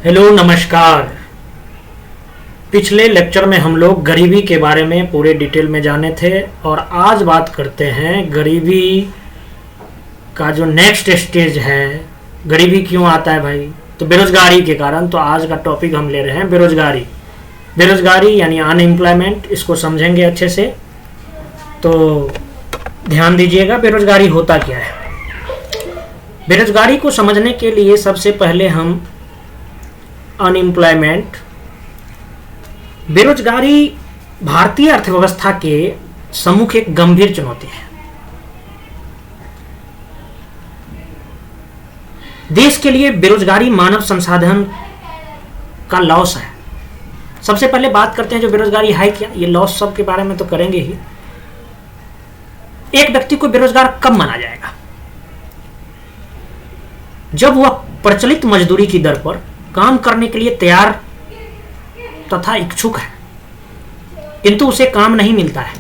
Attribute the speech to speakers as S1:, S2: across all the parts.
S1: Hello नमस्कार। पिछले lecture में हम लोग गरीबी के बारे में पूरे डिटेल में जाने थे और आज बात करते हैं गरीबी का जो नेक्स्ट स्टेज है। गरीबी क्यों आता है भाई? तो बेरोजगारी के कारण। तो आज का टॉपिक हम ले रहे हैं बेरोजगारी। बेरोजगारी यानी अनएम्प्लॉयमेंट, इसको समझेंगे अच्छे से। तो ध्यान दीजिएगा, बेरोजगारी होता क्या है। बेरोजगारी को समझने के लिए सबसे पहले हम अनएम्प्लॉयमेंट, बेरोजगारी भारतीय अर्थव्यवस्था के सम्मुख एक गंभीर चुनौती है। देश के लिए बेरोजगारी मानव संसाधन का लॉस है। सबसे पहले बात करते हैं जो बेरोजगारी है क्या। ये लॉस सब के बारे में तो करेंगे ही। एक व्यक्ति को बेरोजगार कब माना जाएगा? जब वह प्रचलित मजदूरी की दर पर काम करने के लिए तैयार तथा इच्छुक है, किंतु उसे काम नहीं मिलता है।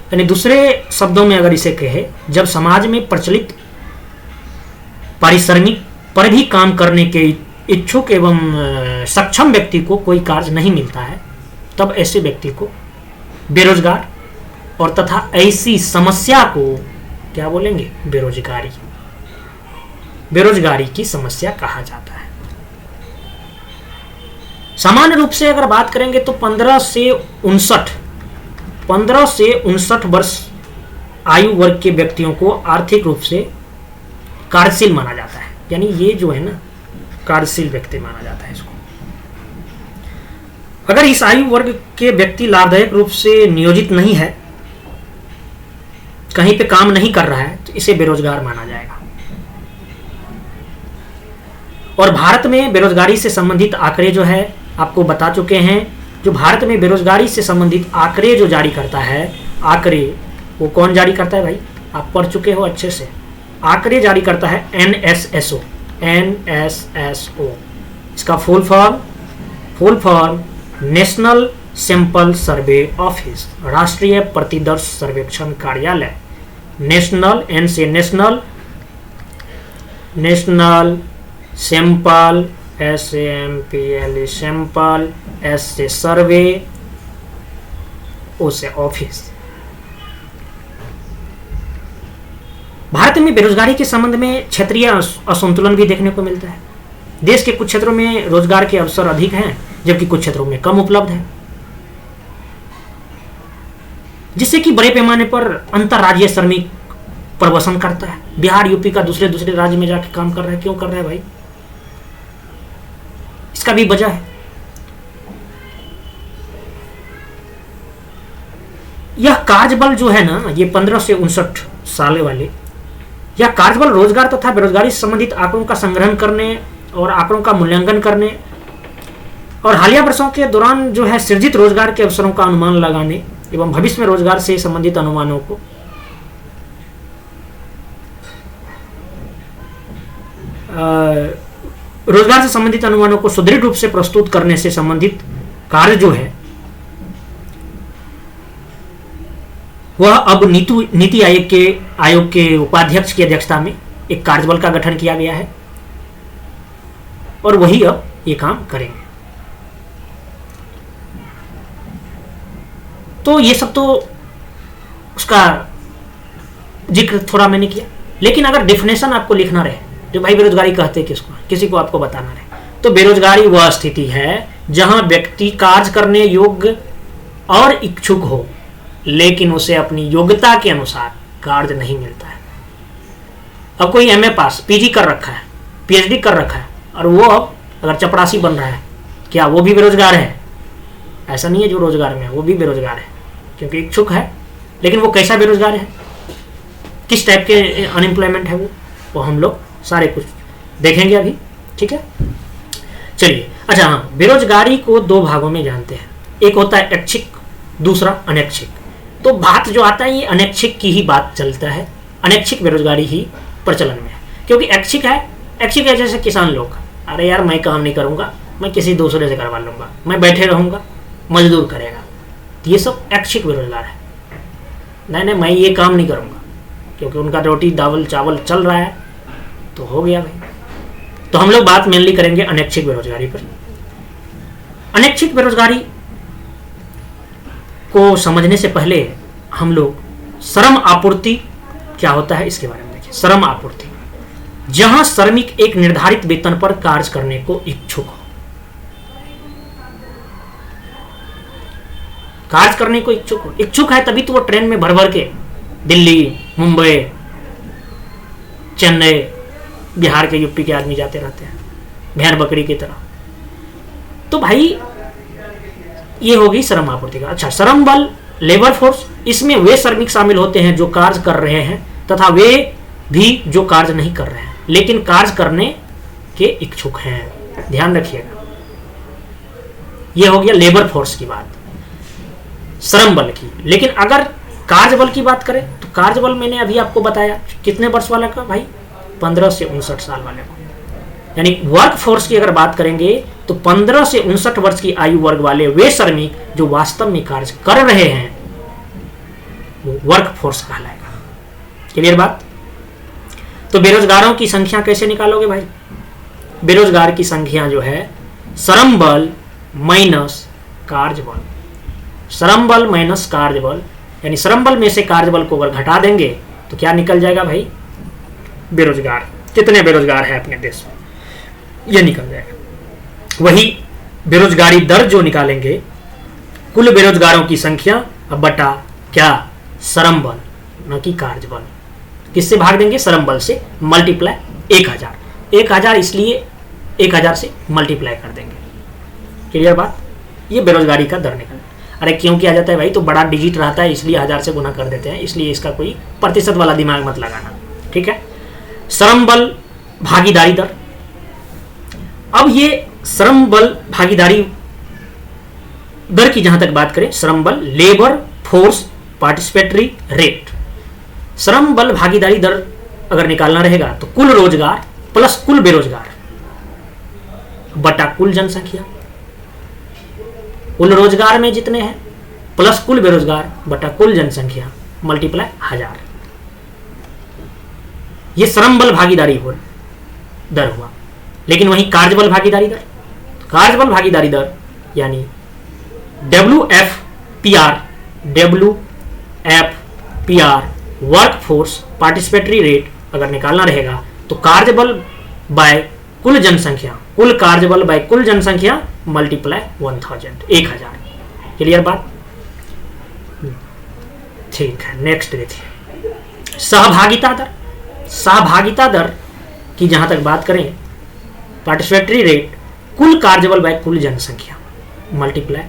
S1: यानी दूसरे शब्दों में अगर इसे कहे, जब समाज में प्रचलित पारिश्रमिक पर भी काम करने के इच्छुक एवं सक्षम व्यक्ति को कोई कार्य नहीं मिलता है, तब ऐसे व्यक्ति को बेरोजगार और तथा ऐसी समस्या को क्या बोलेंगे? बेरोजगारी। बेरोजगारी की समस्या कहा जाता है। सामान्य रूप से अगर बात करेंगे तो 15 से 59 वर्ष आयु वर्ग के व्यक्तियों को आर्थिक रूप से कार्यशील माना जाता है। यानी ये जो है ना, कार्यशील व्यक्ति माना जाता है इसको। अगर इस आयु वर्ग के व्यक्ति लाभदायक रूप से नियोजित नहीं है, कहीं पे काम नहीं कर रहा है, तो इसे बेरोजगार माना जाएगा। और भारत में बेरोजगारी से संबंधित आंकड़े जो है आपको बता चुके हैं। जो भारत में बेरोजगारी से संबंधित आंकड़े जो जारी करता है, आंकड़े वो कौन जारी करता है भाई? आप पढ़ चुके हो अच्छे से। आंकड़े जारी करता है NSSO। इसका full form national sample survey office, राष्ट्रीय प्रतिदर्श सर्वेक्षण कार्यालय। नेशनल, एन से national, national sample, SAMPL sample, S से सर्वे, O से ऑफिस। भारत में बेरोजगारी के संबंध में क्षेत्रीय असंतुलन भी देखने को मिलता है। देश के कुछ क्षेत्रों में रोजगार के अवसर अधिक हैं, जबकि कुछ क्षेत्रों में कम उपलब्ध है, जिससे कि बड़े पैमाने पर अंतरराज्यीय श्रमिक प्रवसन करता है। बिहार यूपी का दूसरे राज्य में जाके काम कर रहा है। क्यों कर रहा है भाई? इसका भी वजह है। यह कार्यबल जो है ना, ये 15 से 59 साल वाले, यह कार्यबल रोजगार तथा बेरोजगारी से संबंधित आंकड़ों का संग्रहण करने और आंकड़ों का मूल्यांकन करने और हालिया वर्षों के दौरान जो है सृजित रोजगार के अवसरों का अनुमान लगाने एवं भविष्य में रोजगार से संबंधित अनुमानों को रोजगार से संबंधित अनुमानों को सुदृढ़ रूप से प्रस्तुत करने से संबंधित कार्य जो है वह अब नीति आयोग के उपाध्यक्ष की अध्यक्षता में एक कार्यबल का गठन किया गया है और वही अब ये काम करेंगे। तो ये सब तो उसका जिक्र थोड़ा मैंने किया, लेकिन अगर डेफिनेशन आपको लिखना रहे जो भाई बेरोजगारी कहते हैं किसको, किसी को आपको बताना रहे, तो बेरोजगारी वह स्थिति है जहां व्यक्ति कार्य करने योग्य और इच्छुक हो, लेकिन उसे अपनी योग्यता के अनुसार कार्य नहीं मिलता है। अब कोई MA पास, PG कर रखा है, PhD कर रखा है, और वो अब अगर चपरासी बन रहा है, क्या वो भी बेरोजगार है? ऐसा नहीं है जो रोजगार में है वो भी बेरोजगार है, क्योंकि इच्छुक है। लेकिन वो कैसा बेरोजगार है, किस टाइप के अनएम्प्लॉयमेंट है वो हम लोग सारे कुछ देखेंगे अभी। ठीक है, चलिए। अच्छा हाँ, बेरोजगारी को दो भागों में जानते हैं। एक होता है ऐच्छिक, दूसरा अनैच्छिक। तो बात जो आता है ये अनैच्छिक की ही बात चलता है। अनैच्छिक बेरोजगारी ही प्रचलन में है, क्योंकि ऐच्छिक है जैसे किसान लोग, अरे यार मैं काम नहीं करूंगा, मैं किसी दूसरे से करवा लूंगा, मैं बैठे रहूंगा, मजदूर करेगा। तो ये सब ऐच्छिक बेरोजगार है। नहीं मैं ये काम नहीं करूंगा, क्योंकि उनका रोटी दावल चावल चल रहा है, तो हो गया भाई। तो हम लोग बात मेनली करेंगे अनैच्छिक बेरोजगारी पर। अनैच्छिक बेरोजगारी को समझने से पहले हम लोग श्रम आपूर्ति क्या होता है इसके बारे में देखें। श्रम आपूर्ति, जहां श्रमिक एक निर्धारित वेतन पर कार्य करने को इच्छुक हो, कार्य करने को इच्छुक है तभी तो वो ट्रेन में भर भर के दिल्ली, मुंबई, चेन्नई, बिहार के, यूपी के आदमी जाते रहते हैं भेड़ बकरी की तरह। तो भाई ये होगी श्रम आपूर्ति का। अच्छा, श्रम बल, लेबर फोर्स, इसमें वे श्रमिक शामिल होते हैं जो कार्य कर रहे हैं तथा वे भी जो कार्य नहीं कर रहे हैं लेकिन कार्य करने के इच्छुक हैं। ध्यान रखिएगा, यह हो गया लेबर फोर्स की बात, श्रम बल की। लेकिन अगर कार्य बल की बात करें तो कार्य बल मैंने अभी आपको बताया कितने वर्ष वाला का भाई, 15 से 59 साल वाले को। यानी वर्क फोर्स की अगर बात करेंगे तो 15 से 59 वर्ष की आयु वर्ग वाले वे श्रमिक जो वास्तव में कार्य कर रहे हैं वो वर्क फोर्स कहलाएगा। क्लियर बात? तो बेरोजगारों की संख्या कैसे निकालोगे भाई? बेरोजगार की संख्या जो है श्रम बल माइनस कार्य बल, श्रम बल माइनस कार्य बल, यानी श्रम बल में से कार्य बल को अगर घटा देंगे तो क्या निकल जाएगा भाई? बेरोजगार, कितने बेरोजगार है अपने देश में, यह निकल जाएगा। वही बेरोजगारी दर जो निकालेंगे, कुल बेरोजगारों की संख्या अब बटा क्या? श्रम बल, न कि कार्य बल। किससे भाग देंगे? श्रम बल से मल्टीप्लाई 1000। 1000 इसलिए 1000 से मल्टीप्लाई कर देंगे। क्लियर बात? ये बेरोजगारी का दर निकल। अरे क्यों किया जाता है भाई? तो बड़ा डिजिट रहता है इसलिए 1000 से गुना कर देते हैं, इसलिए इसका कोई प्रतिशत वाला दिमाग मत लगाना, ठीक है। श्रम बल भागीदारी दर, अब ये श्रम बल भागीदारी दर की जहां तक बात करें, श्रम बल लेबर फोर्स पार्टिसिपेटरी रेट, श्रम बल भागीदारी दर अगर निकालना रहेगा तो कुल रोजगार प्लस कुल बेरोजगार बटा कुल जनसंख्या, कुल रोजगार में जितने हैं प्लस कुल बेरोजगार बटा कुल जनसंख्या मल्टीप्लाई 1000। ये श्रम बल भागीदारी दर हुआ। लेकिन वहीं कार्यबल भागीदारी दर, कार्यबल भागीदारी दर यानी WFPR work force participatory rate अगर निकालना रहेगा तो कार्यबल बाय कुल जनसंख्या, कुल कार्यबल बाय कुल जनसंख्या मल्टीप्लाई 1000। क्लियर बात? ठीक है, नेक्स्ट देखिए सहभागिता दर। सहभागिता दर की जहां तक बात करें, पार्टिसिपेटरी रेट कुल कार्यबल बाय कुल जनसंख्या मल्टीप्लाई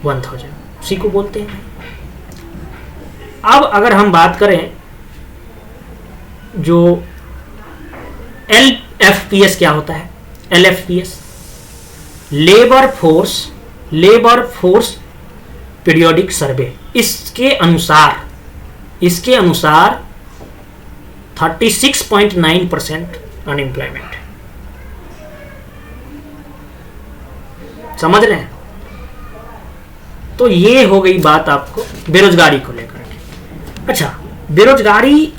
S1: 1000, उसी को बोलते हैं। अब अगर हम बात करें जो LFPS क्या होता है? LFPS लेबर फोर्स पीरियोडिक सर्वे, इसके अनुसार 36.9% अनएम्प्लॉयमेंट है। समझ रहे हैं? तो ये हो गई बात आपको बेरोजगारी को लेकर के। अच्छा, बेरोजगारी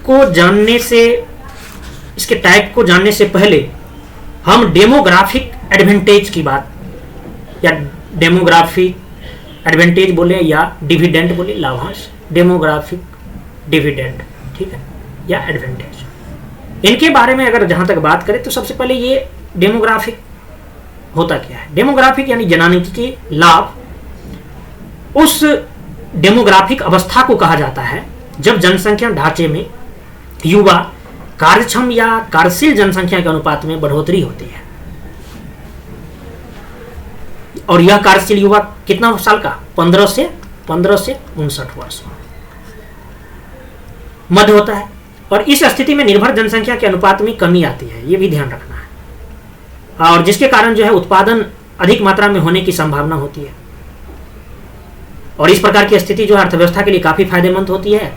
S1: को जानने से, इसके टाइप को जानने से पहले हम डेमोग्राफिक एडवांटेज की बात, या डेमोग्राफिक एडवांटेज बोले या डिविडेंड बोले, लाभांश, डेमोग्राफिक डिविडेंड, ठीक है, या एडवांटेज, इनके बारे में अगर जहां तक बात करें तो सबसे पहले ये डेमोग्राफिक होता क्या है? डेमोग्राफिक यानी जनसांख्यिकीय लाभ उस डेमोग्राफिक अवस्था को कहा जाता है जब जनसंख्या ढांचे में युवा कार्यक्षम या कार्यशील जनसंख्या के अनुपात में बढ़ोतरी होती है। और यह कार्यशील युवा कितना साल का? 15 से 59 वर्ष मध्य होता है। और इस स्थिति में निर्भर जनसंख्या के अनुपात में कमी आती है, यह भी ध्यान रखना है, और जिसके कारण जो है उत्पादन अधिक मात्रा में होने की संभावना होती है। और इस प्रकार की स्थिति जो है अर्थव्यवस्था के लिए काफी फायदेमंद होती है,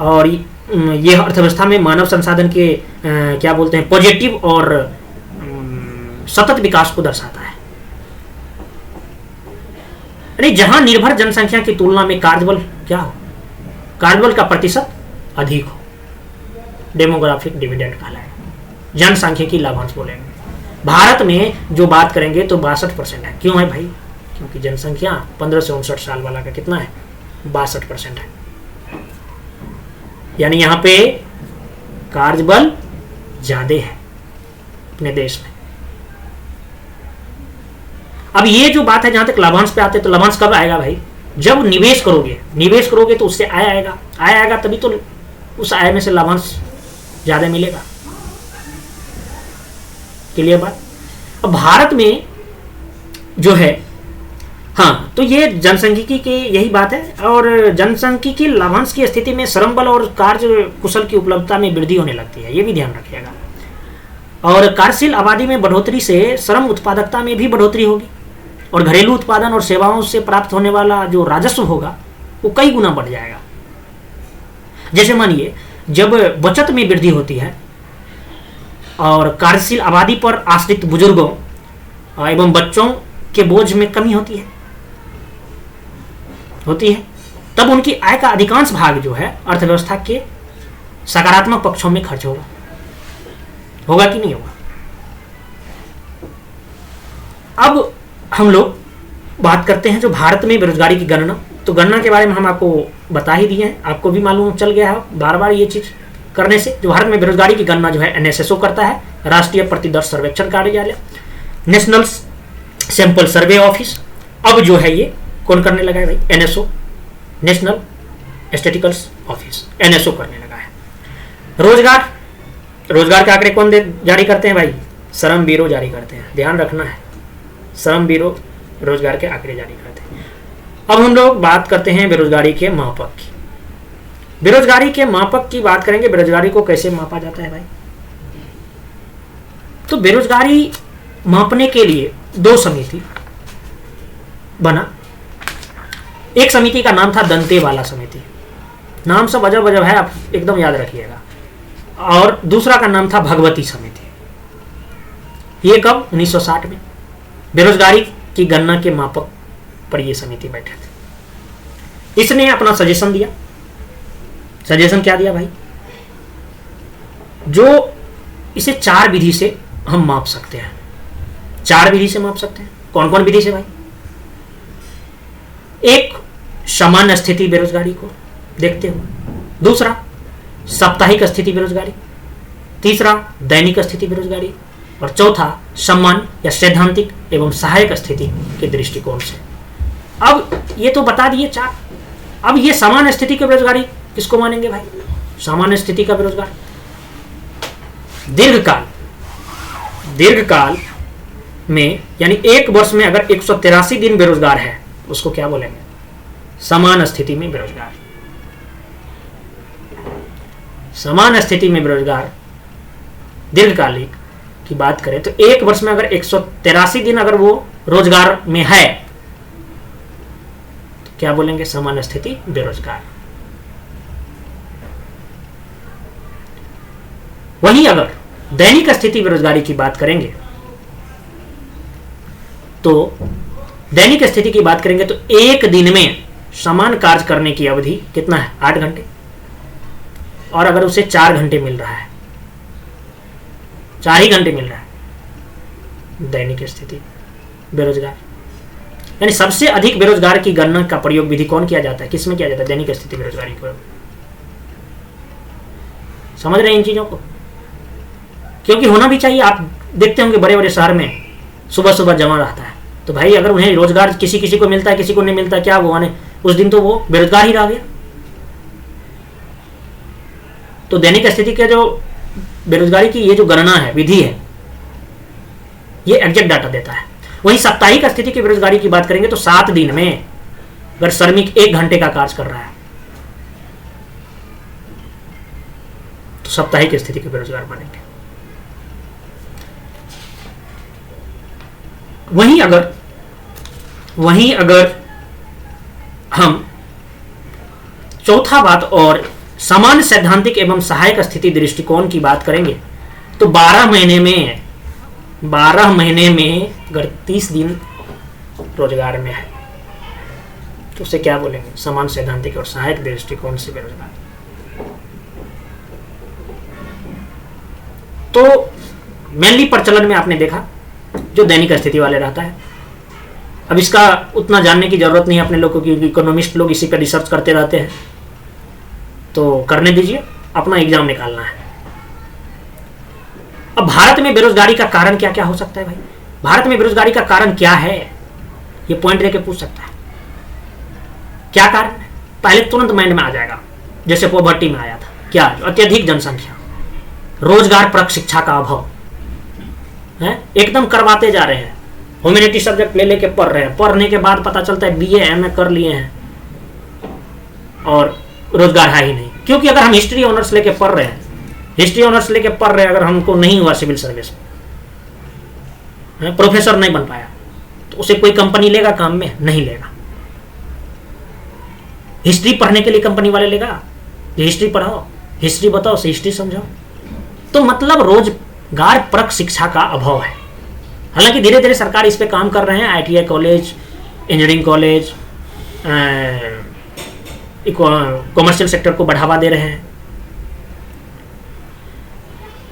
S1: और यह अर्थव्यवस्था में मानव संसाधन के क्या बोलते हैं, पॉजिटिव और सतत विकास को दर्शाता है। यानी जहां निर्भर जनसंख्या की तुलना में कार्यबल क्या हो, कार्यबल का प्रतिशत अधिक हो, डेमोग्राफिक डिविडेंड कहलाएगा। जनसांख्यिकी लाभांश बोलेंगे। भारत में जो बात करेंगे तो 62% है। क्यों है भाई? क्योंकि जनसंख्या 15 से 59 साल वाला का कितना है? 62% है। यानी यहां पे कार्यबल ज्यादा है अपने देश में। अब ये जो बात है, जहां तक लाभांश पे आते हैं, तो लाभांश कब आएगा भाई? जब निवेश करोगे तो उससे आय आएगा तभी तो उस आय में से लाभांश ज्यादा मिलेगा। क्लियर बात? अब भारत में जो है, हाँ, तो ये जनसांख्यिकी की यही बात है। और जनसांख्यिकी लाभांश की स्थिति में श्रम बल और कार्य कुशल की उपलब्धता में वृद्धि होने लगती है, ये भी ध्यान रखिएगा। और कार्यशील आबादी में बढ़ोतरी से श्रम उत्पादकता में भी बढ़ोतरी होगी और घरेलू उत्पादन और सेवाओं से प्राप्त होने वाला जो राजस्व होगा वो कई गुना बढ़ जाएगा। जैसे मानिए, जब बचत में वृद्धि होती है और कार्यशील आबादी पर आश्रित बुजुर्गों एवं बच्चों के बोझ में कमी होती है, तब उनकी आय का अधिकांश भाग जो है अर्थव्यवस्था के सकारात्मक पक्षों में खर्च होगा कि नहीं होगा? अब हम लोग बात करते हैं जो भारत में बेरोजगारी की गणना। तो गणना के बारे में हम आपको बता ही दिए हैं, आपको भी मालूम चल गया है बार बार ये चीज करने से। जो भारत में बेरोजगारी की गणना जो है एनएसएसओ करता है, राष्ट्रीय प्रतिदर्श सर्वेक्षण कार्यालय, नेशनल सैंपल सर्वे ऑफिस। अब जो है ये कौन करने लगा है भाई? NSO, national statistical office, NSO करने लगा है। रोजगार के आंकड़े कौन जारी करते हैं भाई? श्रम ब्यूरो जारी करते हैं, ध्यान रखना है। श्रम ब्यूरो रोजगार के आंकड़े जारी करते हैं। अब हम लोग बात करते हैं बेरोजगारी के मापक की। बेरोजगारी के मापक की बात करेंगे, बेरोजगारी को कैसे मापा जाता है भाई? तो बेरोजगारी मापने के लिए 2 समिति बना। एक समिति का नाम था दंतेवाला समिति, नाम सब अजब अजब है, आप एकदम याद रखिएगा। और दूसरा का नाम था भगवती समिति। ये कब? 1960 में बेरोजगारी की गणना के मापक पर यह समिति बैठे थे। इसने अपना सजेशन दिया। सजेशन क्या दिया भाई? जो इसे 4 विधि से हम माप सकते हैं। 4 विधि से माप सकते हैं। कौन कौन विधि से भाई? एक, सामान्य स्थिति बेरोजगारी को देखते हुए। दूसरा, साप्ताहिक स्थिति बेरोजगारी। तीसरा, दैनिक स्थिति बेरोजगारी। और चौथा, सामान्य या सैद्धांतिक एवं सहायक स्थिति के दृष्टिकोण से। अब ये तो बता दिए 4। अब ये सामान्य स्थिति की बेरोजगारी किसको मानेंगे भाई? सामान्य स्थिति का बेरोजगार दीर्घकाल में, यानी 1 वर्ष में अगर 183 दिन बेरोजगार है, उसको क्या बोलेंगे? समान स्थिति में बेरोजगार। समान स्थिति में बेरोजगार दीर्घकालिक की बात करें तो 1 वर्ष में अगर 183 दिन अगर वो रोजगार में है तो क्या बोलेंगे? समान स्थिति बेरोजगार। वहीं अगर दैनिक स्थिति बेरोजगारी की बात करेंगे तो दैनिक स्थिति की बात करेंगे तो 1 दिन में समान कार्य करने की अवधि कितना है? 8 घंटे। और अगर उसे 4 घंटे मिल रहा है, 4 ही घंटे मिल रहा है, दैनिक स्थिति बेरोजगार। यानी सबसे अधिक बेरोजगार की गणना का प्रयोग विधि कौन किया जाता है? किसमें किया जाता है? दैनिक स्थिति बेरोजगारी को। समझ रहे हैं इन चीजों को? क्योंकि होना भी चाहिए। आप देखते होंगे बड़े बड़े शहर में सुबह सुबह जमा रहता है, तो भाई अगर उन्हें रोजगार किसी किसी को मिलता है, किसी को नहीं मिलता, क्या वो आने उस दिन तो वो बेरोजगार ही रह गया। तो दैनिक स्थिति के जो बेरोजगारी की ये जो गणना है, विधि है, ये एग्जैक्ट डाटा देता है। वहीं साप्ताहिक स्थिति की बेरोजगारी की बात करेंगे तो 7 दिन में अगर श्रमिक 1 घंटे का कार्य कर रहा है तो साप्ताहिक स्थिति के बेरोजगार बनेंगे। वहीं अगर हम चौथा बात और समान सैद्धांतिक एवं सहायक स्थिति दृष्टिकोण की बात करेंगे तो 12 महीने में अगर 30 दिन रोजगार में है तो उसे क्या बोलेंगे? समान सैद्धांतिक और सहायक दृष्टिकोण से बेरोजगार। तो मेनली प्रचलन में आपने देखा जो दैनिक स्थिति वाले रहता है। अब इसका उतना जानने की जरूरत नहीं है अपने लोगों की, इकोनॉमिस्ट लोग इसी पे रिसर्च करते रहते हैं, तो करने दीजिए, अपना एग्जाम निकालना है। अब भारत में बेरोजगारी का कारण क्या क्या हो सकता है भाई? भारत में बेरोजगारी का कारण क्या है, ये पॉइंट लेके पूछ सकता है। क्या कारण है? पहले तुरंत माइंड में आ जाएगा, जैसे पॉवर्टी में आया था, क्या? अत्यधिक जनसंख्या, रोजगार परक शिक्षा का अभाव है, एकदम करवाते जा रहे हैं। ह्यूमैनिटी सब्जेक्ट ले लेके पढ़ रहे हैं, पढ़ने के बाद पता चलता है बीए एमए कर लिए हैं और रोजगार है ही नहीं। क्योंकि अगर हम हिस्ट्री ऑनर्स लेके पढ़ रहे हैं, अगर हमको नहीं हुआ सिविल सर्विस में, प्रोफेसर नहीं बन पाया, तो उसे कोई कंपनी लेगा काम में? नहीं लेगा। हिस्ट्री पढ़ने के लिए कंपनी वाले लेगा? हिस्ट्री पढ़ाओ, हिस्ट्री बताओ, हिस्ट्री समझाओ। तो मतलब रोजगार परक शिक्षा का अभाव है। हालांकि धीरे धीरे सरकार इस पे काम कर रहे हैं, ITI college, engineering college, commercial sector को बढ़ावा दे रहे हैं,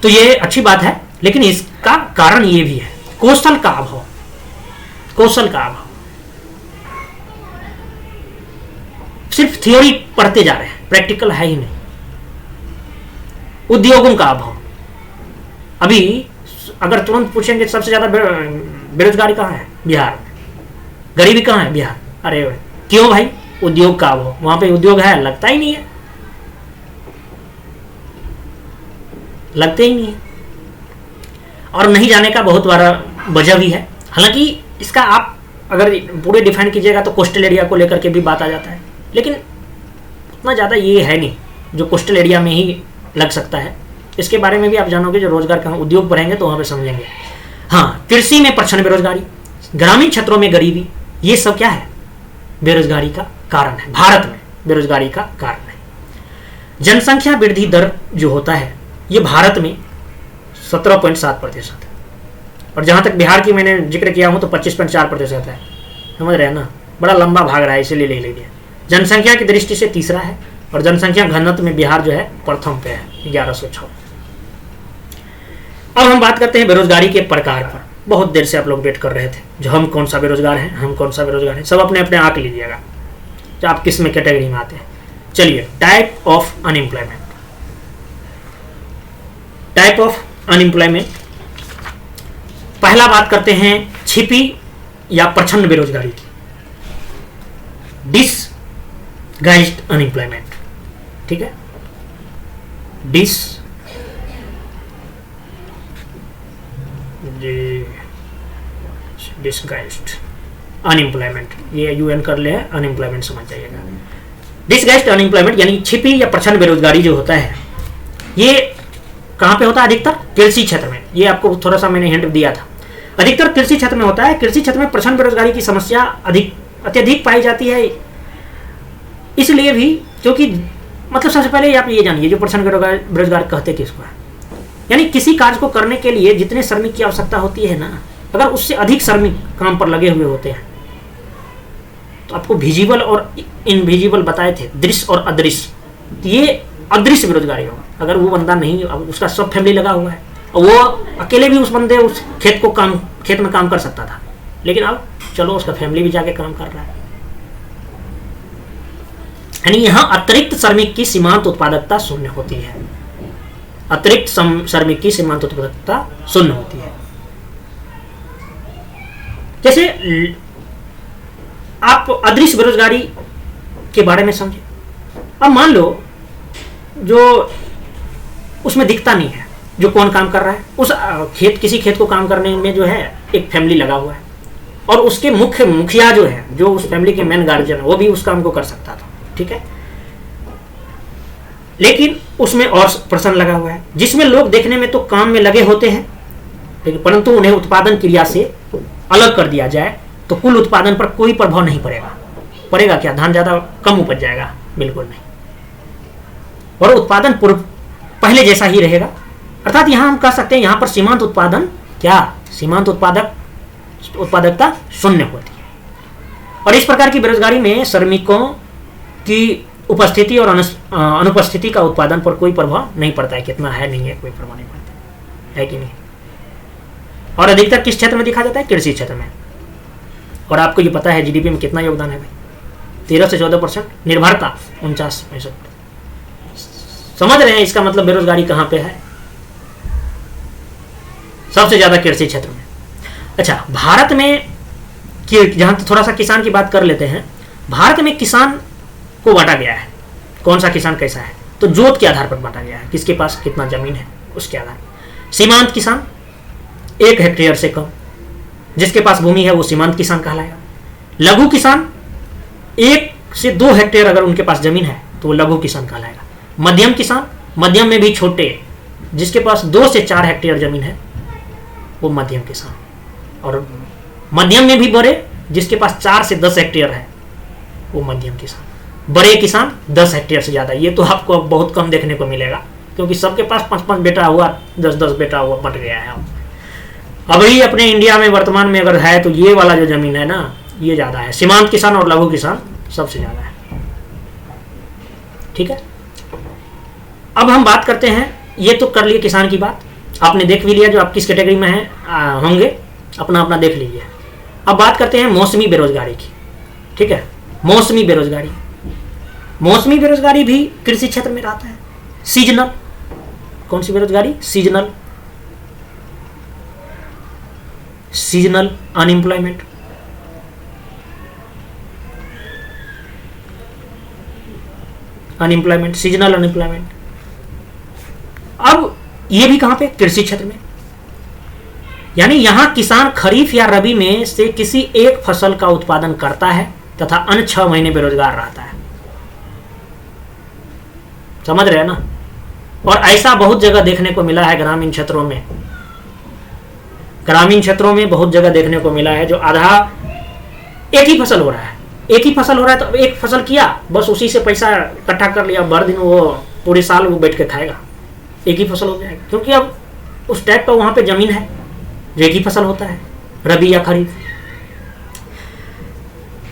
S1: तो ये अच्छी बात है। लेकिन इसका कारण ये भी है, कौशल का अभाव। सिर्फ थ्योरी पढ़ते जा रहे हैं, प्रैक्टिकल है ही नहीं। उद्योगों का अभाव। अभी अगर तुरंत पूछेंगे सबसे ज्यादा बेरोजगारी कहाँ है? बिहार में। गरीबी कहाँ है? बिहार। अरे क्यों भाई? उद्योग का अभाव। वहां पे उद्योग है? लगता ही नहीं है, लगते ही नहीं है। और नहीं जाने का बहुत बड़ा वजह भी है। हालांकि इसका आप अगर पूरे डिफाइन कीजिएगा तो कोस्टल एरिया को लेकर के भी बात आ जाता है, लेकिन उतना ज़्यादा ये है नहीं जो कोस्टल एरिया में ही लग सकता है। इसके बारे में भी आप जानोगे, जो रोजगार का उद्योग पढ़ेंगे तो वहाँ पे समझेंगे। हाँ, कृषि में प्रचंड बेरोजगारी, ग्रामीण क्षेत्रों में गरीबी, ये सब क्या है? बेरोजगारी का कारण है। भारत में बेरोजगारी का कारण है। जनसंख्या वृद्धि दर जो होता है ये भारत में 17.7% है, और जहां तक बिहार की मैंने जिक्र किया हूं तो 25.4% है। समझ रहे हैं ना? बड़ा लंबा भाग रहा है, इसीलिए ले लिया। जनसंख्या की दृष्टि से तीसरा है, और जनसंख्या घनत्व में बिहार जो है प्रथम पे है, 1106। अब हम बात करते हैं बेरोजगारी के प्रकार पर। बहुत देर से आप लोग वेट कर रहे थे, जो हम कौन सा बेरोजगार हैं, सब अपने अपने आंक लीजिएगा, तो आप किस में कैटेगरी में आते हैं। चलिए, टाइप ऑफ अनएम्प्लॉयमेंट। पहला बात करते हैं छिपी या प्रछन्न बेरोजगारी की, डिसगाइज्ड अनएम्प्लॉयमेंट। ठीक है, डिसगाइज्ड अनएम्प्लॉयमेंट, ये यूएन कर ले, अनएम्प्लॉयमेंट समझ जाइएगा। डिसगाइज्ड अनएम्प्लॉयमेंट यानी छिपी या प्रछन्न बेरोजगारी जो होता है, ये कहाँ पे होता है? अधिकतर कृषि क्षेत्र में। ये आपको थोड़ा सा मैंने हिंट दिया था, अधिकतर कृषि क्षेत्र में होता है। कृषि क्षेत्र में प्रचंड बेरोजगारी की समस्या अत्यधिक पाई जाती है, इसलिए भी क्योंकि मतलब सबसे पहले आप ये जानिए, जो प्रचंड बेरोजगार कहते किसको है? यानी किसी कार्य को करने के लिए जितने श्रमिक की आवश्यकता होती है ना, अगर उससे अधिक श्रमिक काम पर लगे हुए होते हैं, तो आपको विजिबल और इनविजिबल बताए थे, दृश्य और अदृश्य, तो ये अदृश्य बेरोजगारी होगा। अगर वो बंदा नहीं, उसका सब फैमिली लगा हुआ है, और वो अकेले भी उस बंदे उस खेत में काम कर सकता था, लेकिन अब चलो उसका फैमिली भी जाके काम कर रहा है। यानी यहाँ अतिरिक्त श्रमिक की सीमांत उत्पादकता शून्य होती है। अतिरिक्त श्रमिक की सीमांत उत्पादकता शून्य होती है। जैसे आप अदृश्य बेरोजगारी के बारे में समझे। अब मान लो जो उसमें दिखता नहीं है, जो कौन काम कर रहा है, उस किसी खेत को काम करने में जो है एक फैमिली लगा हुआ है, और उसके मुखिया जो है, जो उस फैमिली के मेन गार्जियन है, वो भी उस काम को कर सकता था। ठीक है, लेकिन उसमें और पर्सन लगा हुआ है, जिसमें लोग देखने में तो काम में लगे होते हैं, लेकिन परंतु उन्हें उत्पादन क्रिया से अलग कर दिया जाए तो कुल उत्पादन पर कोई प्रभाव नहीं पड़ेगा। पड़ेगा क्या? धान ज्यादा कम उपज जाएगा? बिल्कुल नहीं, और उत्पादन पहले जैसा ही रहेगा। अर्थात यहां हम कह सकते हैं, यहां पर सीमांत उत्पादन क्या? सीमांत उत्पादकता शून्य होती है। और इस प्रकार की बेरोजगारी में श्रमिकों की उपस्थिति और अनुपस्थिति का उत्पादन पर कोई प्रभाव नहीं पड़ता है। कितना है नहीं है कोई प्रभाव नहीं पड़ता है कि नहीं? और अधिकतर किस क्षेत्र में दिखा जाता है? कृषि क्षेत्र में। और आपको ये पता है जीडीपी में कितना योगदान है भाई? 13 से 14%, निर्भरता 49%। समझ रहे हैं इसका मतलब बेरोजगारी कहां पे है? सबसे ज्यादा कृषि क्षेत्र में। अच्छा, भारत में जहां थोड़ा सा किसान की बात कर लेते हैं, भारत में किसान को बांटा गया है। कौन सा किसान कैसा है? तो जोत के आधार पर बांटा गया है, किसके पास कितना जमीन है उसके आधार पर। सीमांत किसान 1 हेक्टेयर से कम, जिसके पास भूमि है वो सीमांत किसान कहलाएगा। लघु किसान 1 से 2 हेक्टेयर अगर उनके पास जमीन है तो वो लघु किसान कहलाएगा। मध्यम किसान, मध्यम में भी छोटे, जिसके पास 2 से 4 हेक्टेयर जमीन है वो मध्यम किसान। और मध्यम में भी बड़े, जिसके पास 4 से 10 हेक्टेयर है वो मध्यम किसान। बड़े किसान 10 हेक्टेयर से ज्यादा, ये तो आपको बहुत कम देखने को मिलेगा, क्योंकि सबके पास 5-5 बेटा हुआ, 10-10 बेटा हुआ, बट गया है। अभी अपने इंडिया में वर्तमान में अगर है तो ये वाला जो जमीन है ना, ये ज्यादा है। सीमांत किसान और लघु किसान सबसे ज्यादा है। ठीक है, अब हम बात करते हैं, ये तो कर लिए किसान की बात, आपने देख भी लिया जो आप किस कैटेगरी में है होंगे, अपना अपना देख लीजिए। अब बात करते हैं मौसमी बेरोजगारी की। ठीक है, मौसमी बेरोजगारी, मौसमी बेरोजगारी भी कृषि क्षेत्र में रहता है। सीजनल, कौन सी बेरोजगारी? Seasonal, seasonal unemployment. Unemployment, seasonal unemployment. अब ये भी कहां पे? कृषि क्षेत्र में। यानी यहां किसान खरीफ या रबी में से किसी एक फसल का उत्पादन करता है तथा अन्य 6 महीने बेरोजगार रहता है। समझ रहे हैं ना? और ऐसा बहुत जगह देखने को मिला है ग्रामीण क्षेत्रों में। ग्रामीण क्षेत्रों में बहुत जगह देखने को मिला है जो आधा एक ही फसल हो रहा है, एक ही फसल हो रहा है, तो एक फसल किया, बस उसी से पैसा इकट्ठा कर लिया, भर दिन वो पूरे साल वो बैठ के खाएगा, एक ही फसल हो जाएगा। क्योंकि अब उस टाइप का वहां पे जमीन है जो एक ही फसल होता है, रबी या खरीफ।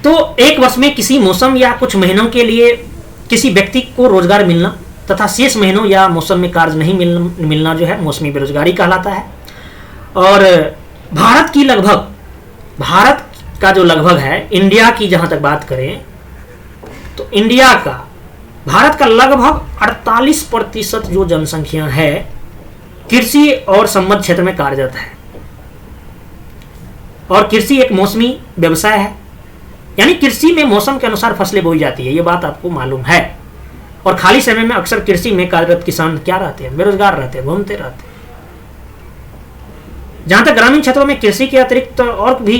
S1: तो एक वर्ष में किसी मौसम या कुछ महीनों के लिए किसी व्यक्ति को रोजगार मिलना तथा शेष महीनों या मौसम में कार्य नहीं मिलना जो है मौसमी बेरोजगारी कहलाता है। और भारत का जो लगभग है, इंडिया की जहां तक बात करें तो इंडिया का, भारत का लगभग 48% जो जनसंख्या है कृषि और संबद्ध क्षेत्र में कार्यरत है। और कृषि एक मौसमी व्यवसाय है, यानी कृषि में मौसम के अनुसार फसलें बोई जाती है, ये बात आपको मालूम है। और खाली समय में अक्सर कृषि में कार्यरत किसान क्या रहते हैं? बेरोजगार रहते हैं, घूमते रहते हैं। जहां तक ग्रामीण क्षेत्रों में कृषि के अतिरिक्त और भी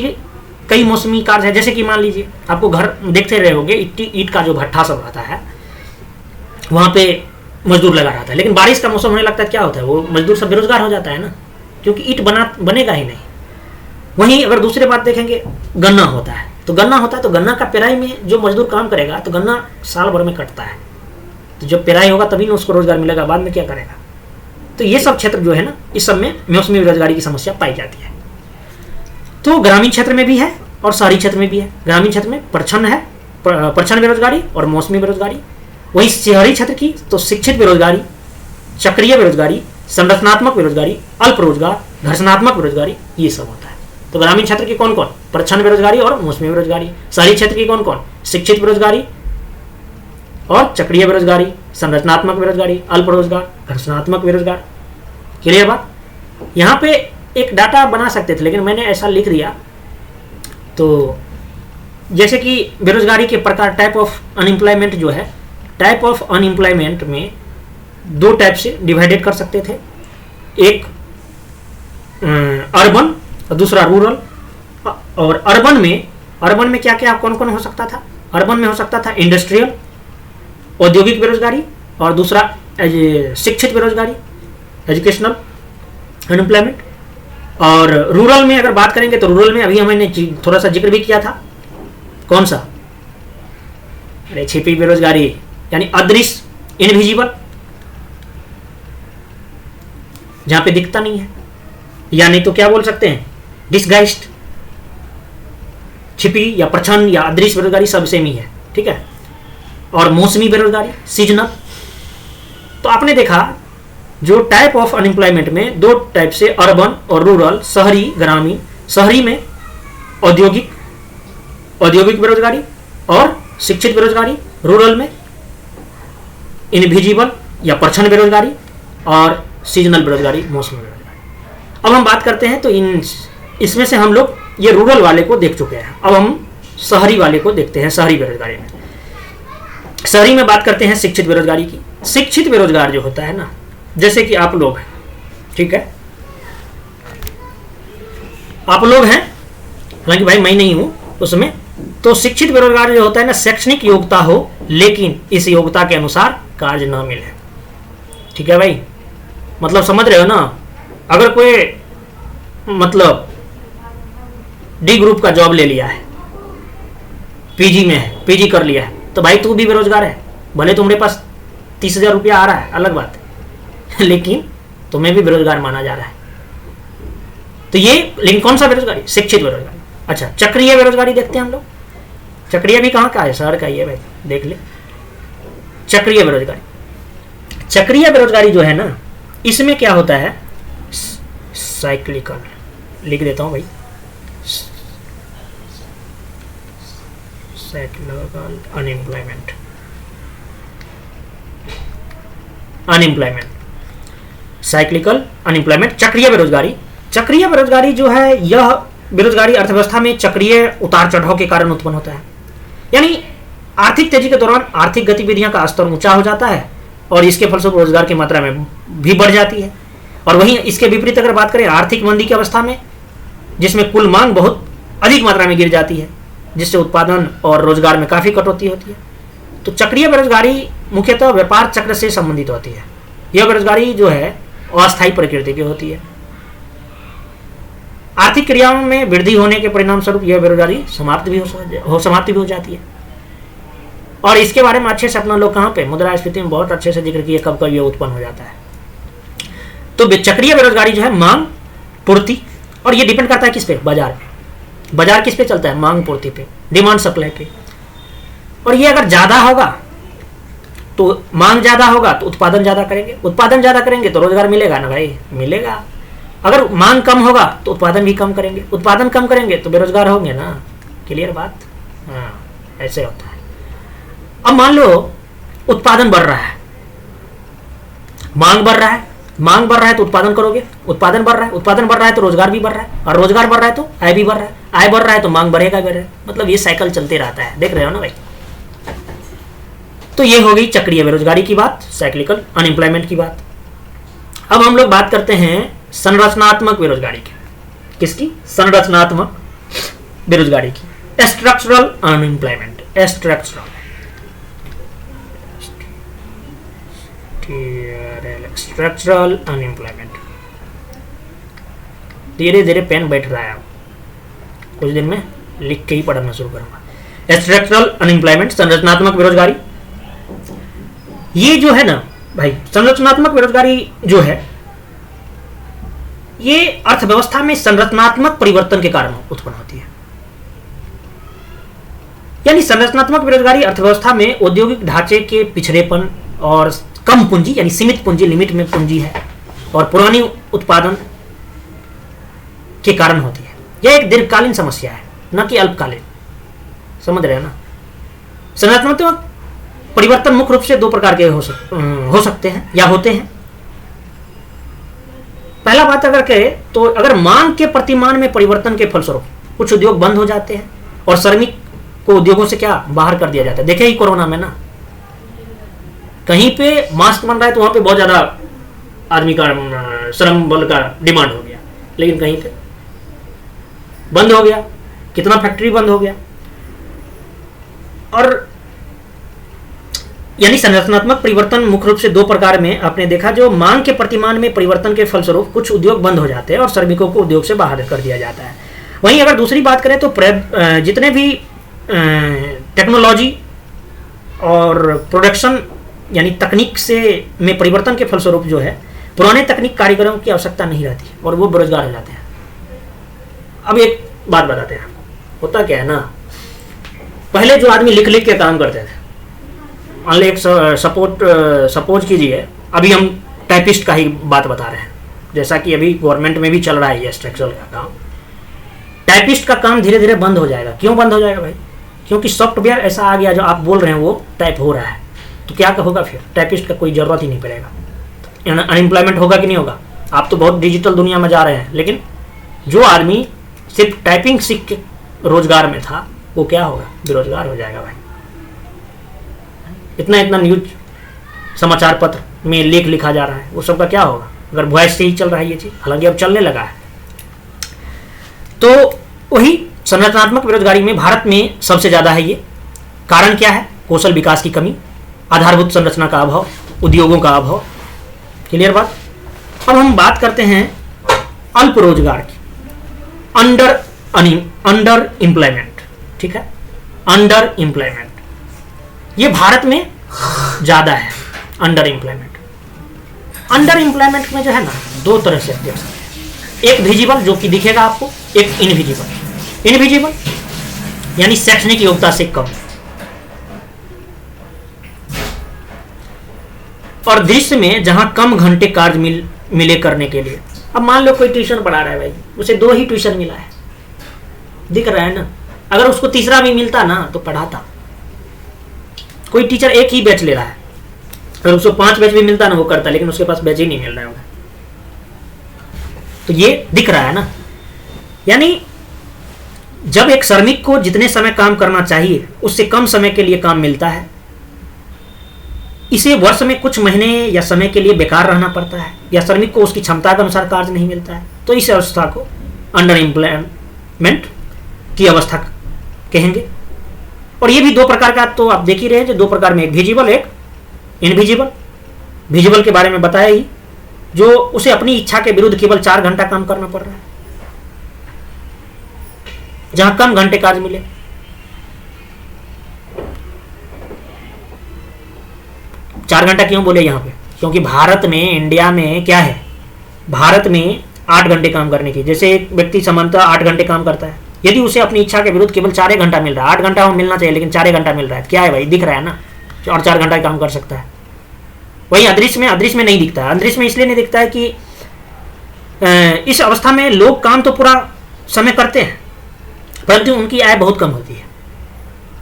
S1: कई मौसमी कार्य है, जैसे कि मान लीजिए आपको घर देखते रहे होंगे, ईट का जो भट्ठा सब रहता है वहां पे मजदूर लगा रहता है, लेकिन बारिश का मौसम होने लगता है, क्या होता है? वो मजदूर सब बेरोजगार हो जाता है ना, क्योंकि ईट बनेगा ही नहीं। वहीं अगर दूसरी बात देखेंगे, गन्ना होता है, तो गन्ना का पेराई में जो मजदूर काम करेगा तो गन्ना साल भर में कटता है, तो जब पेराई होगा तभी ना उसको रोजगार मिलेगा, बाद में क्या करेगा? तो ये सब क्षेत्र जो है ना, इस सब में मौसमी बेरोजगारी की समस्या पाई जाती है। तो ग्रामीण क्षेत्र में भी है और शहरी क्षेत्र में भी है। ग्रामीण क्षेत्र में प्रच्छन्न बेरोजगारी और मौसमी बेरोजगारी। वहीं शहरी क्षेत्र की तो शिक्षित बेरोजगारी, चक्रीय बेरोजगारी, संरचनात्मक बेरोजगारी, अल्प रोजगार, घर्षणात्मक बेरोजगारी, ये सब होता है। तो ग्रामीण क्षेत्र की कौन कौन? प्रच्छन्न बेरोजगारी और मौसमी बेरोजगारी। शहरी क्षेत्र की कौन कौन? शिक्षित बेरोजगारी और चक्रीय बेरोजगारी, संरचनात्मक बेरोजगारी, अल्प रोजगार, घर्षणात्मक बेरोजगार। क्लियर बात? यहाँ पे एक डाटा बना सकते थे, लेकिन मैंने ऐसा लिख दिया। तो जैसे कि बेरोजगारी के प्रकार, टाइप ऑफ अनएम्प्लॉयमेंट जो है, टाइप ऑफ अनएम्प्लॉयमेंट में 2 टाइप से डिवाइडेड कर सकते थे, एक अर्बन और दूसरा रूरल। और अर्बन में क्या क्या कौन कौन हो सकता था? अर्बन में हो सकता था इंडस्ट्रियल, औद्योगिक बेरोजगारी, और दूसरा शिक्षित बेरोजगारी, एजुकेशनल अनएम्प्लॉयमेंट। और रूरल में अगर बात करेंगे तो रूरल में अभी हमने थोड़ा सा जिक्र भी किया था, कौन सा? अरे छिपी बेरोजगारी, यानी अदृश्य, इनविजिबल, जहां पे दिखता नहीं है, या नहीं तो क्या बोल सकते हैं, डिसगाइस्ड। छिपी या प्रच्छन्न या अदृश्य बेरोजगारी सब सेम ही है, ठीक है। और मौसमी बेरोजगारी, सीजनल। तो आपने देखा जो टाइप ऑफ अनएम्प्लॉयमेंट में दो टाइप से, अर्बन और रूरल, शहरी ग्रामीण। शहरी में औद्योगिक बेरोजगारी और शिक्षित बेरोजगारी, रूरल में इनविजिबल या परछन बेरोजगारी और सीजनल बेरोजगारी, मौसमी बेरोजगारी। अब हम बात करते हैं तो इसमें से हम लोग ये रूरल वाले को देख चुके हैं, अब हम शहरी वाले को देखते हैं। शहरी बेरोजगारी में, शहरी में बात करते हैं शिक्षित बेरोजगारी की। शिक्षित बेरोजगार जो होता है ना, जैसे कि आप लोग हैं, ठीक है, आप लोग हैं, हालांकि भाई मैं नहीं हूं उसमें। तो शिक्षित बेरोजगार जो होता है ना, शैक्षणिक योग्यता हो लेकिन इस योग्यता के अनुसार कार्य न मिले। ठीक है भाई, मतलब समझ रहे हो ना। अगर कोई मतलब डी ग्रुप का जॉब ले लिया है, पीजी में है, पीजी कर लिया है, तो भाई तू भी बेरोजगार है। भले तुम्हारे पास 30,000 रुपया आ रहा है, अलग बात है, लेकिन तुम्हें भी बेरोजगार माना जा रहा है। तो ये, लेकिन कौन सा बेरोजगारी? शिक्षित बेरोजगारी। अच्छा, चक्रीय बेरोजगारी देखते हैं हम लोग। चक्रीय भी कहाँ का है? शहर का ही है भाई, देख ले। चक्रीय बेरोजगारी, चक्रीय बेरोजगारी जो है ना, इसमें क्या होता है, साइक्लिकल, लिख देता हूं भाई, साइक्लिकल अनएम्प्लॉयमेंट, साइक्लिकल अनएम्प्लॉयमेंट, चक्रीय बेरोजगारी। चक्रीय बेरोजगारी जो है, यह बेरोजगारी अर्थव्यवस्था में चक्रीय उतार चढ़ाव के कारण उत्पन्न होता है। यानी आर्थिक तेजी के दौरान आर्थिक गतिविधियां का स्तर ऊंचा हो जाता है और इसके फलस्वरूप रोजगार की मात्रा में भी बढ़ जाती है। और वहीं इसके विपरीत अगर बात करें आर्थिक मंदी की अवस्था में, जिसमें कुल मांग बहुत अधिक मात्रा में गिर जाती है, जिससे उत्पादन और रोजगार में काफी कटौती होती है। तो चक्रीय बेरोजगारी मुख्यतः व्यापार चक्र से संबंधित होती है। यह बेरोजगारी जो है अस्थायी प्रकृति की होती है। आर्थिक क्रियाओं में वृद्धि होने के परिणाम स्वरूप यह बेरोजगारी समाप्त भी हो जाती है। और इसके बारे में अच्छे से अपना लोग कहाँ पे, मुद्रास्फीति में बहुत अच्छे से जिक्र किया, कब कब यह उत्पन्न हो जाता है। तो चक्रीय बेरोजगारी जो है मांग पूर्ति, और ये डिपेंड करता है किस पे, बाजार पे। बाजार किस पे चलता है? मांग पूर्ति पे, डिमांड सप्लाई पे। और ये अगर ज्यादा होगा तो मांग ज्यादा होगा तो उत्पादन ज्यादा करेंगे, उत्पादन ज्यादा करेंगे तो रोजगार मिलेगा ना भाई, मिलेगा। अगर मांग कम होगा तो उत्पादन भी कम करेंगे, उत्पादन कम करेंगे तो बेरोजगार होंगे ना। क्लियर बात? हाँ, ऐसे होता है। अब मान लो उत्पादन बढ़ रहा है, मांग बढ़ रहा है, मांग बढ़ रहा है तो उत्पादन करोगे, उत्पादन बढ़ रहा है, उत्पादन बढ़ रहा है तो रोजगार भी बढ़ रहा है, और रोजगार बढ़ रहा है तो आय भी बढ़ रहा है, आय बढ़ रहा है तो मांग बढ़ेगा, मतलब ये साइकिल चलते रहता है। देख रहे हो ना भाई। तो ये हो गई चक्रीय बेरोजगारी की बात, साइक्लिकल अनएम्प्लॉयमेंट की बात। अब हम लोग बात करते हैं संरचनात्मक बेरोजगारी की। किसकी? संरचनात्मक बेरोजगारी की। Structural unemployment, structural unemployment. धीरे धीरे पेन बैठ रहा है, कुछ दिन में लिख के ही पढ़ना शुरू करूंगा। स्ट्रक्चरल अनएम्प्लॉयमेंट, संरचनात्मक बेरोजगारी। ये जो है ना भाई, संरचनात्मक बेरोजगारी जो है, ये अर्थव्यवस्था में संरचनात्मक परिवर्तन के कारण उत्पन्न होती है। यानी संरचनात्मक बेरोजगारी अर्थव्यवस्था में औद्योगिक ढांचे के पिछड़ेपन और कम पूंजी, यानी सीमित पूंजी, लिमिट में पूंजी है, और पुरानी उत्पादन के कारण होती है। यह एक दीर्घकालीन समस्या है, न कि अल्पकालीन। समझ रहे हैं ना। संरचनात्मक परिवर्तन मुख्य रूप से दो प्रकार के हो सकते हैं या होते हैं। पहला बात अगर करें तो अगर मांग के प्रतिमान में परिवर्तन के फलस्वरूप कुछ उद्योग बंद हो जाते हैं और श्रमिक को उद्योगों से क्या बाहर कर दिया जाता है। देखे ही कोरोना में ना, कहीं पे मास्क बन रहा है तो वहां पे बहुत ज्यादा आदमी का श्रम बल का डिमांड हो गया, लेकिन कहीं पे बंद हो गया, कितना फैक्ट्री बंद हो गया। और यानी संरचनात्मक परिवर्तन मुख्य रूप से दो प्रकार में आपने देखा, जो मांग के प्रतिमान में परिवर्तन के फलस्वरूप कुछ उद्योग बंद हो जाते हैं और श्रमिकों को उद्योग से बाहर कर दिया जाता है। वहीं अगर दूसरी बात करें तो जितने भी टेक्नोलॉजी और प्रोडक्शन यानी तकनीक से में परिवर्तन के फलस्वरूप जो है पुराने तकनीक कारीगरों की आवश्यकता नहीं रहती और वो बेरोजगार हो जाते हैं। अब एक बात बताते हैं, होता क्या है ना, पहले जो आदमी लिख लिख के काम करते थे, मान लो एक सपोज कीजिए, अभी हम टाइपिस्ट का ही बात बता रहे हैं, जैसा कि अभी गवर्नमेंट में भी चल रहा है ये स्ट्रक्चरल का काम। टाइपिस्ट का काम धीरे धीरे बंद हो जाएगा। क्यों बंद हो जाएगा भाई? क्योंकि सॉफ्टवेयर ऐसा आ गया जो आप बोल रहे हैं वो टाइप हो रहा है, तो क्या होगा फिर? टाइपिस्ट का कोई ज़रूरत ही नहीं पड़ेगा। अनएम्प्लॉयमेंट होगा कि नहीं होगा? आप तो बहुत डिजिटल दुनिया में जा रहे हैं, लेकिन जो आदमी सिर्फ टाइपिंग सीख के रोजगार में था वो क्या होगा? बेरोजगार हो जाएगा भाई। इतना इतना न्यूज समाचार पत्र में लेख लिखा जा रहा है, वो सबका क्या होगा अगर वॉइस से ही चल रहा है ये चीज़? हालांकि अब चलने लगा है। तो वही संरचनात्मक बेरोजगारी में भारत में सबसे ज़्यादा है ये। कारण क्या है? कौशल विकास की कमी, आधारभूत संरचना का अभाव, उद्योगों का अभाव। क्लियर बात? अब हम बात करते हैं अल्प रोजगार की, अंडर एम्प्लॉयमेंट। ठीक है, अंडर एम्प्लॉयमेंट ये भारत में ज़्यादा है। अंडर एम्प्लॉयमेंट में जो है ना, दो तरह से देख सकते हैं। एक विजिबल जो कि दिखेगा आपको, एक इनविजिबल। इनविजिबल यानी शैक्षणिक योग्यता से कम, और दृश्य में जहां कम घंटे कार्य मिले करने के लिए। अब मान लो कोई ट्यूशन पढ़ा रहा है भाई, उसे 2 ही ट्यूशन मिला है, दिख रहा है ना। अगर उसको तीसरा भी मिलता ना तो पढ़ाता। कोई टीचर एक ही बैच ले रहा है, अगर उसको 5 बैच भी मिलता ना वो करता, लेकिन उसके पास बैच ही नहीं मिल रहा है। तो ये दिख रहा है ना। यानी जब एक श्रमिक को जितने समय काम करना चाहिए उससे कम समय के लिए काम मिलता है, इसे वर्ष में कुछ महीने या समय के लिए बेकार रहना पड़ता है, या श्रमिक को उसकी क्षमता के अनुसार कार्य नहीं मिलता है, तो इस अवस्था को अंडर एम्प्लॉयमेंट की अवस्था कहेंगे। और ये भी 2 प्रकार का तो आप देख ही रहे हैं, जो 2 प्रकार में, एक विजिबल एक इनविजिबल। विजिबल के बारे में बताया ही, जो उसे अपनी इच्छा के विरुद्ध केवल 4 घंटा काम करना पड़ रहा है, जहां कम घंटे कार्य मिले। चार घंटा क्यों बोले यहाँ पे? क्योंकि भारत में, इंडिया में क्या है, भारत में 8 घंटे काम करने की, जैसे एक व्यक्ति सामान्यतः 8 घंटे काम करता है, यदि उसे अपनी इच्छा के विरुद्ध केवल 4 घंटा मिल रहा है, 8 घंटा वो मिलना चाहिए लेकिन 4 घंटा मिल रहा है, क्या है भाई? दिख रहा है ना, और 4 घंटा काम कर सकता है। वही अदृश्य में नहीं दिखता है। अदृश्य में इसलिए नहीं दिखता है कि इस अवस्था में लोग काम तो पूरा समय करते हैं, परंतु उनकी आय बहुत कम होती है।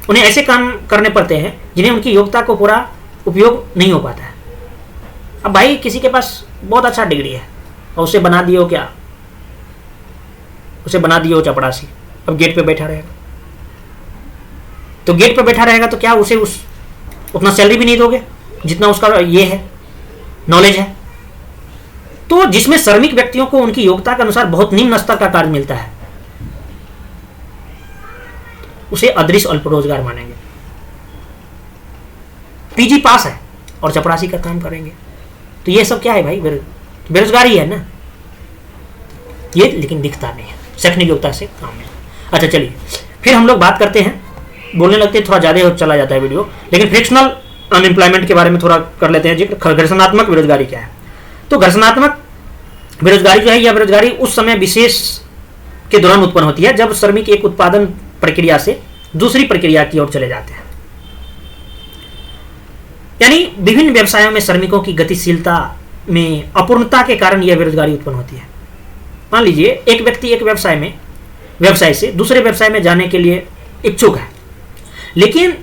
S1: उन्हें ऐसे काम करने पड़ते हैं जिन्हें उनकी योग्यता को पूरा उपयोग नहीं हो पाता है। अब भाई किसी के पास बहुत अच्छा डिग्री है और उसे बना दियो क्या, उसे बना दियो चपड़ासी, अब गेट पे बैठा रहेगा। तो गेट पे बैठा रहेगा तो क्या उसे उतना सैलरी भी नहीं दोगे जितना उसका ये है, नॉलेज है? तो जिसमें श्रमिक व्यक्तियों को उनकी योग्यता के अनुसार बहुत निम्न स्तर का कार्य मिलता है, उसे अदृश्य अल्प रोजगार मानेंगे। पीजी पास है और चपरासी का काम करेंगे, तो ये सब क्या है भाई? बेरोजगारी है ना ये, लेकिन दिखता नहीं है, शैक्षणिक योग्यता से काम है। अच्छा चलिए, फिर हम लोग बात करते हैं, बोलने लगते हैं, थोड़ा ज़्यादा चला जाता है वीडियो, लेकिन फ्रिक्शनल अनएम्प्लॉयमेंट के बारे में थोड़ा कर लेते हैं जिक्र। घर्षणात्मक बेरोजगारी क्या है? तो घर्षणात्मक बेरोजगारी जो है, यह बेरोजगारी उस समय विशेष के दौरान उत्पन्न होती है जब श्रमिक एक उत्पादन प्रक्रिया से दूसरी प्रक्रिया की ओर चले जाते हैं। यानी विभिन्न व्यवसायों में श्रमिकों की गतिशीलता में अपूर्णता के कारण यह बेरोजगारी उत्पन्न होती है। मान लीजिए एक व्यक्ति एक व्यवसाय से दूसरे व्यवसाय में जाने के लिए इच्छुक है, लेकिन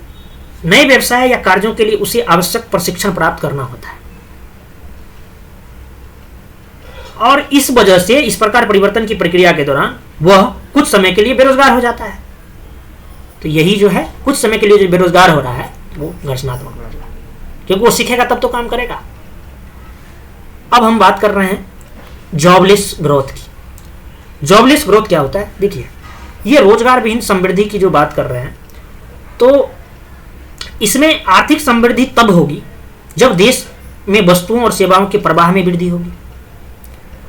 S1: नए व्यवसाय या कार्यों के लिए उसे आवश्यक प्रशिक्षण प्राप्त करना होता है, और इस वजह से इस प्रकार परिवर्तन की प्रक्रिया के दौरान वह कुछ समय के लिए बेरोजगार हो जाता है। तो यही जो है, कुछ समय के लिए जो बेरोजगार हो रहा है वो घर्षणात्मक बेरोजगार, क्योंकि वो सीखेगा तब तो काम करेगा। अब हम बात कर रहे हैं जॉबलेस ग्रोथ की। जॉबलेस ग्रोथ क्या होता है? देखिए, ये रोजगार विहीन समृद्धि की जो बात कर रहे हैं, तो इसमें आर्थिक समृद्धि तब होगी जब देश में वस्तुओं और सेवाओं के प्रवाह में वृद्धि होगी,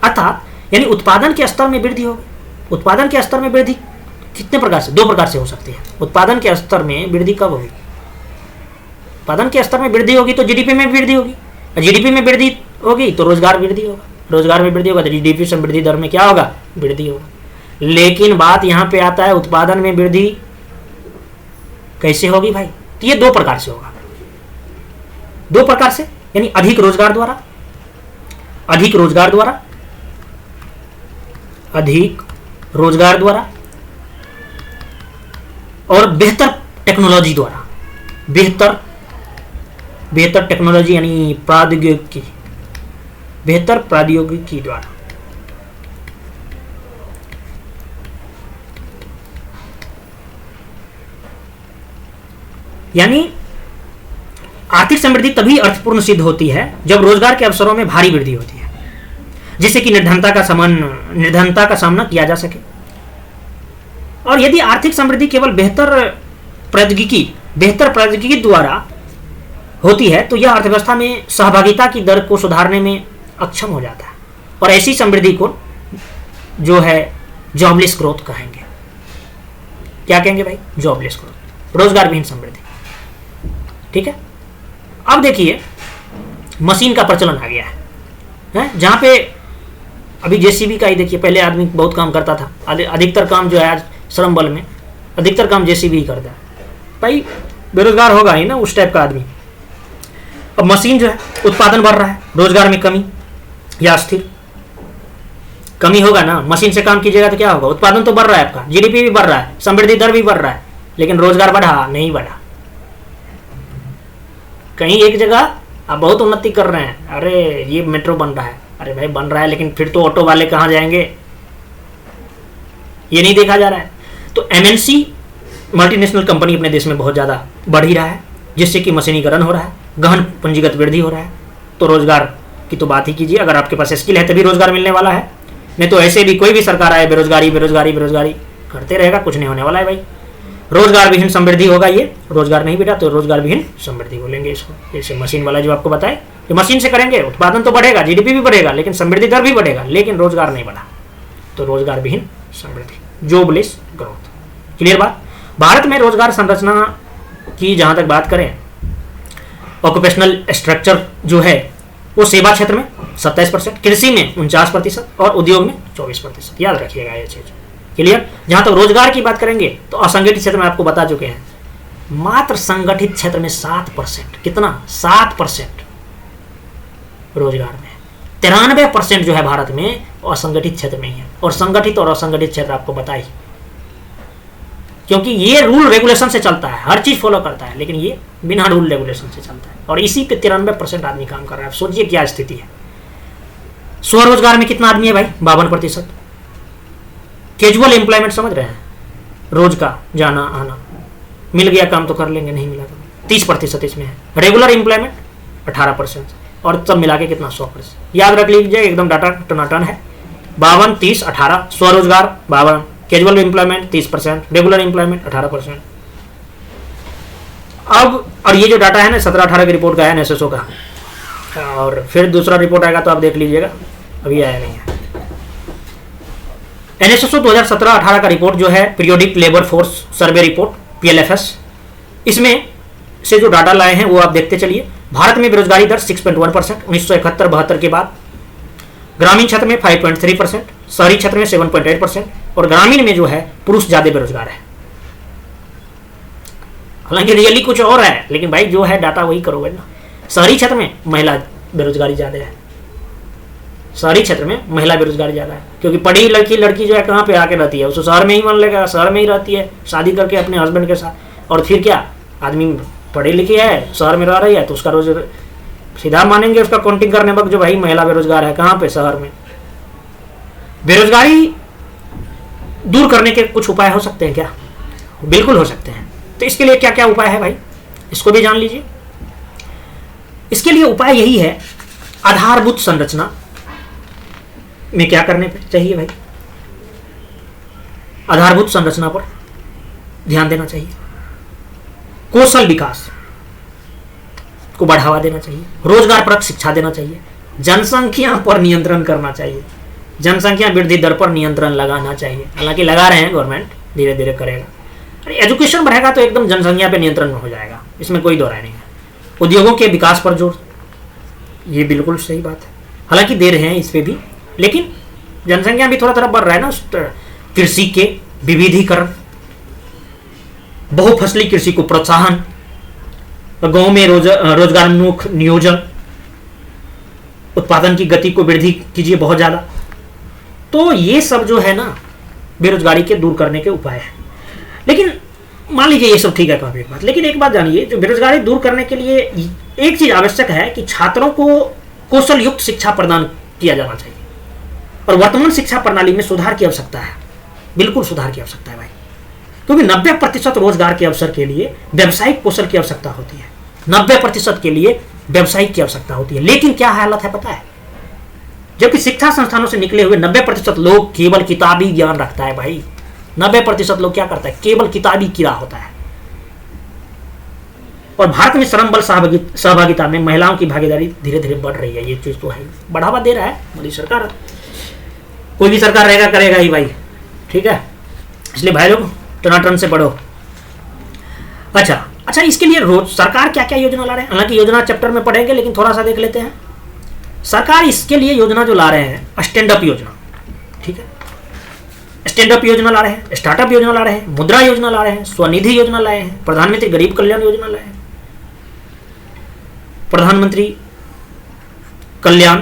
S1: अर्थात यानी उत्पादन के स्तर में वृद्धि होगी। उत्पादन के स्तर में वृद्धि कितने प्रकार से? 2 प्रकार से हो सकती है। उत्पादन के स्तर में वृद्धि कब होगी? उत्पादन के स्तर में वृद्धि होगी तो जीडीपी में वृद्धि होगी, और जीडीपी में वृद्धि होगी तो रोजगार वृद्धि होगा, रोजगार में वृद्धि होगा तो जीडीपी से वृद्धि दर में क्या होगा? वृद्धि होगा। लेकिन बात यहां पे आता है, उत्पादन में वृद्धि कैसे होगी भाई? तो ये 2 प्रकार से होगा। 2 प्रकार से, यानी अधिक रोजगार द्वारा अधिक रोजगार द्वारा, अधिक रोजगार द्वारा और बेहतर टेक्नोलॉजी द्वारा, बेहतर टेक्नोलॉजी यानी प्रौद्योगिकी, बेहतर प्रौद्योगिकी द्वारा। यानी आर्थिक समृद्धि तभी अर्थपूर्ण सिद्ध होती है जब रोजगार के अवसरों में भारी वृद्धि होती है, जिससे कि निर्धनता का सामना किया जा सके। और यदि आर्थिक समृद्धि केवल बेहतर प्रौद्योगिकी द्वारा होती है तो यह अर्थव्यवस्था में सहभागिता की दर को सुधारने में अक्षम हो जाता है, और ऐसी समृद्धि को जो है जॉबलेस ग्रोथ कहेंगे। क्या कहेंगे भाई? जॉबलेस ग्रोथ, रोजगार विहीन समृद्धि। ठीक है। अब देखिए मशीन का प्रचलन आ गया है, जहां पे अभी जेसीबी का ही देखिए, पहले आदमी बहुत काम करता था, अधिकतर काम जो है आज श्रम बल में अधिकतर काम जेसीबी ही करता है। भाई बेरोजगार होगा ही ना उस टाइप का आदमी। अब मशीन जो है, उत्पादन बढ़ रहा है, रोजगार में कमी या स्थिर कमी होगा ना। मशीन से काम कीजिएगा तो क्या होगा? उत्पादन तो बढ़ रहा है आपका, जीडीपी भी बढ़ रहा है, समृद्धि दर भी बढ़ रहा है, लेकिन रोजगार बढ़ा नहीं बढ़ा। कहीं एक जगह आप बहुत उन्नति कर रहे हैं, अरे ये मेट्रो बन रहा है, अरे भाई बन रहा है, लेकिन फिर तो ऑटो वाले कहाँ जाएंगे, ये नहीं देखा जा रहा है। तो एमएनसी मल्टीनेशनल कंपनी अपने देश में बहुत ज़्यादा बढ़ ही रहा है, जिससे कि मशीनीकरण हो रहा है, गहन पूंजीगत वृद्धि हो रहा है। तो रोजगार की तो बात ही कीजिए, अगर आपके पास स्किल है तभी रोजगार मिलने वाला है, नहीं तो ऐसे भी कोई भी सरकार आए बेरोजगारी बेरोजगारी बेरोजगारी करते रहेगा, कुछ नहीं होने वाला है भाई। रोजगार विहीन समृद्धि होगा, ये रोजगार नहीं बेटा तो रोजगार विहीन समृद्धि बोलेंगे इसको। जैसे मशीन वाला जो आपको बताए, जो मशीन से करेंगे उत्पादन तो बढ़ेगा, जीडीपी भी बढ़ेगा, लेकिन समृद्धि दर भी बढ़ेगा, लेकिन रोजगार नहीं बढ़ा, तो रोजगार विहीन समृद्धि, जॉबलेस ग्रोथ। क्लियर बात? भारत में रोजगार संरचना की जहां तक बात करें, ऑक्यूपेशनल स्ट्रक्चर जो है वो सेवा क्षेत्र में 27%, कृषि में 49% और उद्योग में 24%। याद रखिएगा ये चीज। क्लियर? जहां तक रोजगार की बात करेंगे तो असंगठित क्षेत्र में आपको बता चुके हैं, मात्र संगठित क्षेत्र में 7%। कितना? 7% रोजगार में। 93% जो है भारत में असंगठित क्षेत्र में ही है, और संगठित और असंगठित क्षेत्र आपको बताई, क्योंकि ये रूल रेगुलेशन से चलता है, हर चीज फॉलो करता है, लेकिन ये बिना रूल रेगुलेशन से चलता है, और इसी पे 93% आदमी काम कर रहा है। सोचिए क्या स्थिति है। स्वरोजगार में कितना आदमी है भाई? 52%। कैजुअल एम्प्लॉयमेंट समझ रहे हैं, रोज का जाना आना, मिल गया काम तो कर लेंगे, नहीं मिला तो 30% इसमें है। रेगुलर एम्प्लॉयमेंट 18%, और सब मिला के कितना? 100%। याद रख लीजिए, एकदम डाटा टनाटन है। 52, 30, 18 स्वरोजगार 52, कैजुअल एम्प्लॉयमेंट 30%, रेगुलर एम्प्लॉयमेंट 18%। अब और ये जो डाटा है ना 17-18 की रिपोर्ट का है एनएसएसओ का, और फिर दूसरा रिपोर्ट आएगा तो आप देख लीजिएगा, अभी आया नहीं है। एनएसएसओ 2017-18 का रिपोर्ट जो है periodic labour force survey report PLFS, इसमें से जो डाटा लाए हैं वो आप देखते चलिए। भारत में बेरोजगारी दर 6.1% 1971-72 के बाद, ग्रामीण क्षेत्र में 5.3%, शहरी क्षेत्र में 7.8%, और ग्रामीण में जो है पुरुष ज्यादा बेरोजगार है। हालांकि रियली कुछ और है, लेकिन भाई जो है डाटा वही करोगे ना। शहरी क्षेत्र में महिला बेरोजगारी ज्यादा है, शहरी क्षेत्र में महिला बेरोजगारी ज्यादा है, क्योंकि पढ़ी लड़की जो है कहाँ पे आके रहती है, उसको शहर में ही मन लगेगा, शहर में ही रहती है शादी करके अपने हस्बैंड के साथ। और फिर क्या, आदमी पढ़ी लिखी है, शहर में रह रही है, तो उसका रोज सीधा मानेंगे उसका काउंटिंग करने वक्त जो भाई महिला बेरोजगार है, कहाँ पे? शहर में। बेरोजगारी दूर करने के कुछ उपाय हो सकते हैं क्या? बिल्कुल हो सकते हैं। तो इसके लिए क्या क्या उपाय है भाई, इसको भी जान लीजिए। इसके लिए उपाय यही है, आधारभूत संरचना में क्या करने चाहिए भाई? आधारभूत संरचना पर ध्यान देना चाहिए, कौशल विकास को बढ़ावा देना चाहिए, रोजगार परक शिक्षा देना चाहिए, जनसंख्या पर नियंत्रण करना चाहिए, जनसंख्या वृद्धि दर पर नियंत्रण लगाना चाहिए। हालांकि लगा रहे हैं गवर्नमेंट, धीरे धीरे करेगा। एजुकेशन बढ़ेगा तो एकदम जनसंख्या पे नियंत्रण हो जाएगा, इसमें कोई दो राय नहीं है। उद्योगों के विकास पर जोर, ये बिल्कुल सही बात है, हालांकि दे रहे हैं इस पे भी, लेकिन जनसंख्या भी थोड़ा थोड़ा बढ़ रहा है ना। कृषि के विविधीकरण, बहुफसली कृषि को प्रोत्साहन, गांव में रोजगारोन्मुख नियोजन, उत्पादन की गति को वृद्धि कीजिए बहुत ज़्यादा। तो ये सब जो है ना बेरोजगारी के दूर करने के उपाय है। लेकिन मान लीजिए ये सब ठीक है काफी बात, लेकिन एक बात जानिए, जो बेरोजगारी दूर करने के लिए एक चीज आवश्यक है कि छात्रों को कौशल युक्त शिक्षा प्रदान किया जाना चाहिए। और वर्तमान शिक्षा प्रणाली में सुधार की आवश्यकता है, बिल्कुल सुधार की आवश्यकता है भाई, क्योंकि 90% रोजगार के अवसर के लिए व्यावसायिक कौशल की आवश्यकता होती है। 90% के लिए व्यावसायिक की आवश्यकता होती है। लेकिन क्या हालत है पता है, जबकि शिक्षा संस्थानों से निकले हुए 90% लोग केवल किताबी ज्ञान रखता है भाई। 90% लोग क्या करता है, केवल किताबी कीड़ा होता है। और भारत में श्रम बल सहभागिता में महिलाओं की भागीदारी धीरे धीरे बढ़ रही है। ये चीज तो है, बढ़ावा दे रहा है मोदी सरकार। कोई भी सरकार रहेगा करेगा ही भाई, ठीक है। इसलिए भाई लोग टनाटन से पढ़ो। अच्छा, इसके लिए रोज सरकार क्या क्या योजना ला रहे हैं, हालांकि योजना चैप्टर में पढ़ेंगे, लेकिन थोड़ा सा देख लेते हैं। सरकार इसके लिए योजना जो ला रहे हैं, स्टैंड अप योजना, ठीक है, स्टैंड अप योजना ला रहे हैं, स्टार्टअप योजना ला रहे हैं, मुद्रा योजना ला रहे हैं, स्वनिधि योजना लाए हैं, प्रधानमंत्री गरीब कल्याण योजना लाए हैं, प्रधानमंत्री कल्याण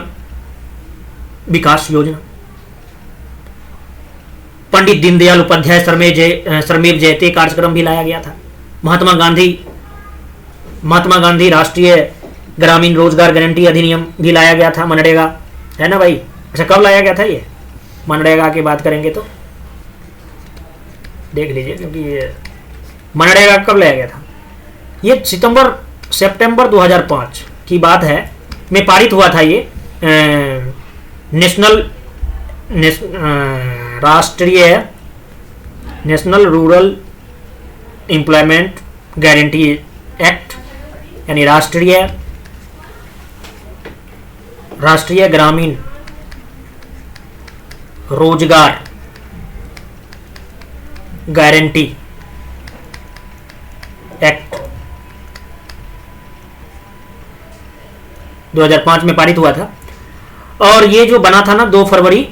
S1: विकास योजना, पंडित दीनदयाल उपाध्याय श्रमेव जयते कार्यक्रम भी लाया गया था, महात्मा गांधी राष्ट्रीय ग्रामीण रोजगार गारंटी अधिनियम भी लाया गया था, मनरेगा, है ना भाई। अच्छा, कब लाया गया था ये, मनरेगा की बात करेंगे तो देख लीजिए, क्योंकि ये मनरेगा कब लाया गया था, ये सितंबर 2005 की बात है में पारित हुआ था। ये national rural employment guarantee act, यानी राष्ट्रीय ग्रामीण रोजगार गारंटी एक्ट 2005 में पारित हुआ था। और ये जो बना था ना 2 फरवरी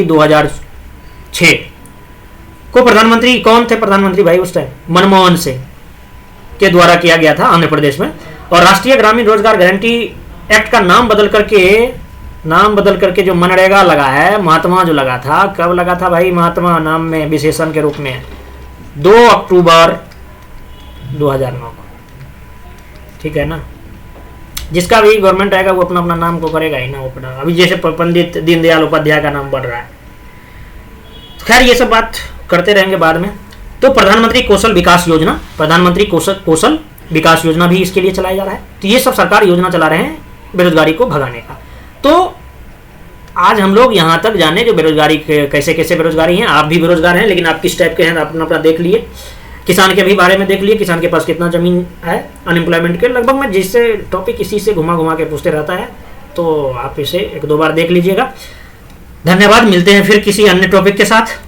S1: 2006 को प्रधानमंत्री कौन थे, प्रधानमंत्री भाई उस टाइम मनमोहन सिंह के द्वारा किया गया था आंध्र प्रदेश में। और राष्ट्रीय ग्रामीण रोजगार गारंटी एक्ट का नाम बदल करके जो मनरेगा लगा है, महात्मा जो लगा था, कब लगा था भाई, महात्मा नाम में विशेषण के रूप में 2 अक्टूबर 2009 को, ठीक है ना। जिसका भी गवर्नमेंट आएगा वो अपना नाम को करेगा ही ना, वो अपना, अभी जैसे पंडित दीनदयाल उपाध्याय का नाम बढ़ रहा है। खैर ये सब बात करते रहेंगे बाद में। तो प्रधानमंत्री कौशल विकास योजना भी इसके लिए चलाया जा रहा है। तो ये सब सरकार योजना चला रहे हैं बेरोजगारी को भगाने का। तो आज हम लोग यहाँ तक जाने जो बेरोजगारी कैसे कैसे बेरोजगारी हैं। आप भी बेरोजगार हैं, लेकिन आप किस टाइप के हैं अपना देख लिए। किसान के भी बारे में देख लिए, किसान के पास कितना जमीन है, अनएम्प्लॉयमेंट के लगभग मैं जिससे टॉपिक इसी से घुमा के पूछते रहता है, तो आप इसे 1-2 बार देख लीजिएगा। धन्यवाद, मिलते हैं फिर किसी अन्य टॉपिक के साथ।